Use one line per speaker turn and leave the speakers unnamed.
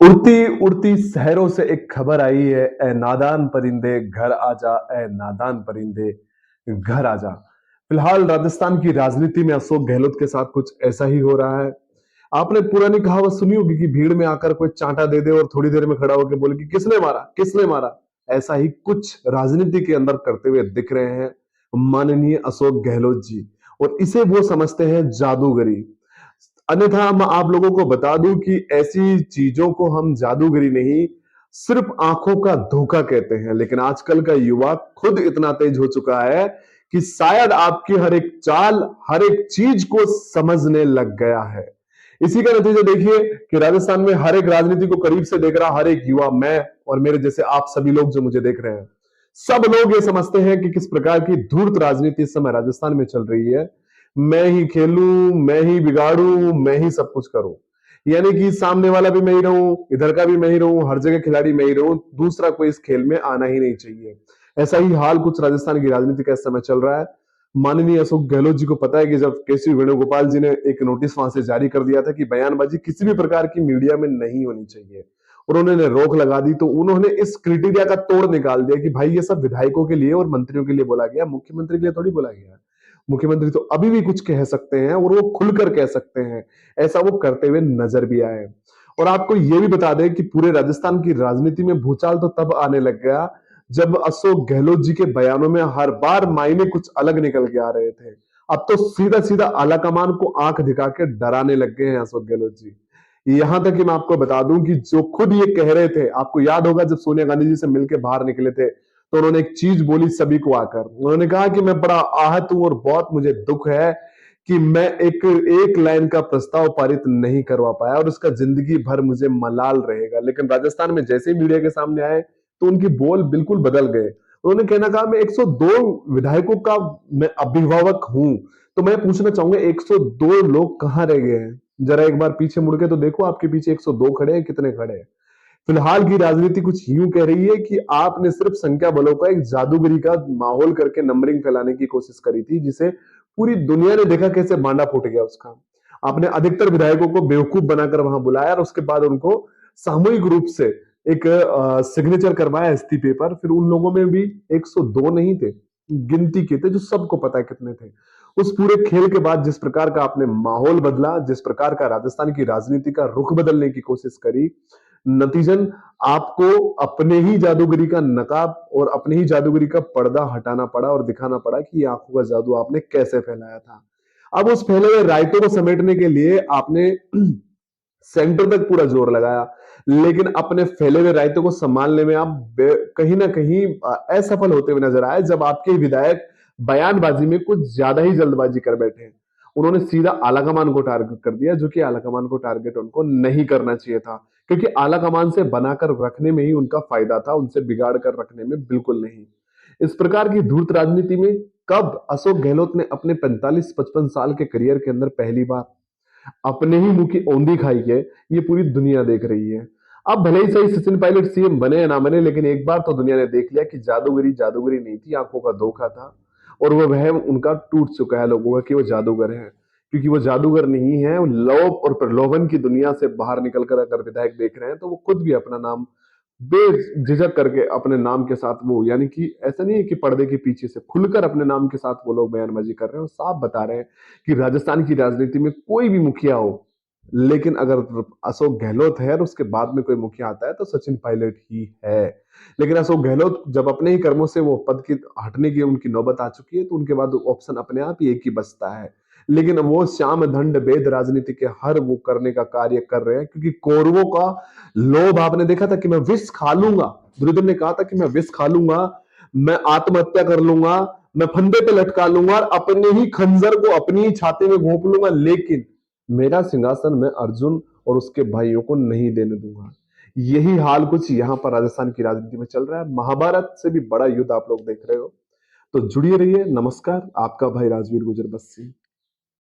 उड़ती उड़ती शहरों से एक खबर आई है, ए नादान परिंदे घर आजा, ए नादान परिंदे घर आजा। फिलहाल राजस्थान की राजनीति में अशोक गहलोत के साथ कुछ ऐसा ही हो रहा है। आपने पुरानी कहावत सुनी होगी कि भीड़ में आकर कोई चांटा दे दे और थोड़ी देर में खड़ा होकर बोले कि किसने मारा, किसने मारा। ऐसा ही कुछ राजनीति के अंदर करते हुए दिख रहे हैं माननीय अशोक गहलोत जी, और इसे वो समझते हैं जादूगरी। अन्यथा मैं आप लोगों को बता दूं कि ऐसी चीजों को हम जादूगरी नहीं, सिर्फ आंखों का धोखा कहते हैं। लेकिन आजकल का युवा खुद इतना तेज हो चुका है कि शायद आपकी हर एक चाल, हर एक चीज को समझने लग गया है। इसी का नतीजा देखिए कि राजस्थान में हर एक राजनीति को करीब से देख रहा हर एक युवा, मैं और मेरे जैसे आप सभी लोग जो मुझे देख रहे हैं, सब लोग ये समझते हैं कि किस प्रकार की धूर्त राजनीति इस समय राजस्थान में चल रही है। मैं ही खेलूं, मैं ही बिगाड़ूं, मैं ही सब कुछ करूं। यानी कि सामने वाला भी मैं ही रहूं, इधर का भी मैं ही रहूं, हर जगह खिलाड़ी मैं ही रहूं, दूसरा कोई इस खेल में आना ही नहीं चाहिए। ऐसा ही हाल कुछ राजस्थान की राजनीति का इस समय चल रहा है। माननीय अशोक गहलोत जी को पता है कि जब केसी वेणुगोपाल जी ने एक नोटिस वहां से जारी कर दिया था कि बयानबाजी किसी भी प्रकार की मीडिया में नहीं होनी चाहिए, और उन्होंने रोक लगा दी, तो उन्होंने इस क्राइटेरिया का तोड़ निकाल दिया कि भाई ये सब विधायकों के लिए और मंत्रियों के लिए बोला गया, मुख्यमंत्री के लिए थोड़ी बोला गया। मुख्यमंत्री तो अभी भी कुछ कह सकते हैं और वो खुलकर कह सकते हैं। ऐसा वो करते हुए नजर भी आए। और आपको ये भी बता दें कि पूरे राजस्थान की राजनीति में भूचाल तो तब आने लग गया जब अशोक गहलोत जी के बयानों में हर बार मायने कुछ अलग निकल के आ रहे थे। अब तो सीधा सीधा आलाकमान को आंख दिखा के डराने लग गए हैं अशोक गहलोत जी। यहां तक कि मैं आपको बता दूं कि जो खुद ये कह रहे थे, आपको याद होगा जब सोनिया गांधी जी से मिलकर बाहर निकले थे, तो उन्होंने एक चीज बोली सभी को आकर। उन्होंने कहा कि मैं बड़ा आहत हूं और बहुत मुझे दुख है कि मैं एक एक लाइन का प्रस्ताव पारित नहीं करवा पाया और उसका जिंदगी भर मुझे मलाल रहेगा। लेकिन राजस्थान में जैसे ही मीडिया के सामने आए तो उनकी बोल बिल्कुल बदल गए। उन्होंने कहना कहा मैं 102 विधायकों का मैं अभिभावक हूं। तो मैं पूछना चाहूंगा 102 लोग कहां रह गए हैं? जरा एक बार पीछे मुड़ के तो देखो, आपके पीछे 102 खड़े हैं, कितने खड़े हैं? फिलहाल की राजनीति कुछ यूं कह रही है कि आपने सिर्फ संख्या बलों का एक जादूगरी का माहौल करके नंबरिंग फैलाने की कोशिश करी थी, जिसे पूरी दुनिया ने देखा कैसे बांडा फूट गया उसका। आपने अधिकतर विधायकों को बेवकूफ बनाकर वहां बुलाया और उसके बाद उनको सामूहिक रूप से एक सिग्नेचर करवाया इस्तीफे पर। फिर उन लोगों में भी 102 नहीं थे, गिनती के थे, जो सबको पता है कितने थे। उस पूरे खेल के बाद जिस प्रकार का आपने माहौल बदला, जिस प्रकार का राजस्थान की राजनीति का रुख बदलने की कोशिश करी, नतीजन आपको अपने ही जादूगरी का नकाब और अपने ही जादूगरी का पर्दा हटाना पड़ा और दिखाना पड़ा कि ये आंखों का जादू आपने कैसे फैलाया था। अब उस फैले हुए रायतों को समेटने के लिए आपने सेंटर तक पूरा जोर लगाया, लेकिन अपने फैले हुए रायतों को संभालने में आप कहीं ना कहीं असफल होते हुए नजर आए, जब आपके विधायक बयानबाजी में कुछ ज्यादा ही जल्दबाजी कर बैठे। उन्होंने सीधा आलाकमान को टारगेट कर दिया, जो कि आलाकमान को टारगेट उनको नहीं करना चाहिए था, क्योंकि आलाकमान से बनाकर रखने में ही उनका फायदा था, उनसे बिगाड़ कर रखने में बिल्कुल नहीं। इस प्रकार की धूर्त राजनीति में कब अशोक गहलोत ने अपने 45-55 साल के करियर के अंदर पहली बार अपने ही मुंह की औंधी खाई है, ये पूरी दुनिया देख रही है। अब भले ही सही सचिन पायलट सीएम बने या ना बने, लेकिन एक बार तो दुनिया ने देख लिया कि जादूगरी जादूगरी नहीं थी, आंखों का धोखा था। और वो वहम उनका टूट चुका है लोगों का कि वो जादूगर है, क्योंकि वो जादूगर नहीं है। वो लोभ और प्रलोभन की दुनिया से बाहर निकलकर अगर विधायक देख रहे हैं तो वो खुद भी अपना नाम बेझिझक करके अपने नाम के साथ, वो यानी कि ऐसा नहीं है कि पर्दे के पीछे से, खुलकर अपने नाम के साथ वो लोग बयानबाजी कर रहे हैं और साफ बता रहे हैं कि राजस्थान की राजनीति में कोई भी मुखिया हो, लेकिन अगर अशोक गहलोत है और उसके बाद में कोई मुखिया आता है तो सचिन पायलट ही है। लेकिन अशोक गहलोत जब अपने ही कर्मों से वो पद की हटने की उनकी नौबत आ चुकी है, तो उनके बाद ऑप्शन अपने आप ही एक ही बचता है। लेकिन वो श्याम दंड भेद राजनीति के हर वो करने का कार्य कर रहे हैं, क्योंकि कौरवों का लोभ आपने देखा था कि मैं विष खा लूंगा। दुर्योधन ने कहा था कि मैं विष खा लूंगा, मैं आत्महत्या कर लूंगा, मैं फंदे पे लटका लूंगा और अपने ही खंजर को अपनी ही छाती में घोंप लूंगा, लेकिन मेरा सिंहासन मैं अर्जुन और उसके भाइयों को नहीं देने दूंगा। यही हाल कुछ यहां पर राजस्थान की राजनीति में चल रहा है। महाभारत से भी बड़ा युद्ध आप लोग देख रहे हो। तो जुड़िए रहिए। नमस्कार, आपका भाई राजवीर गुजर बस्सी।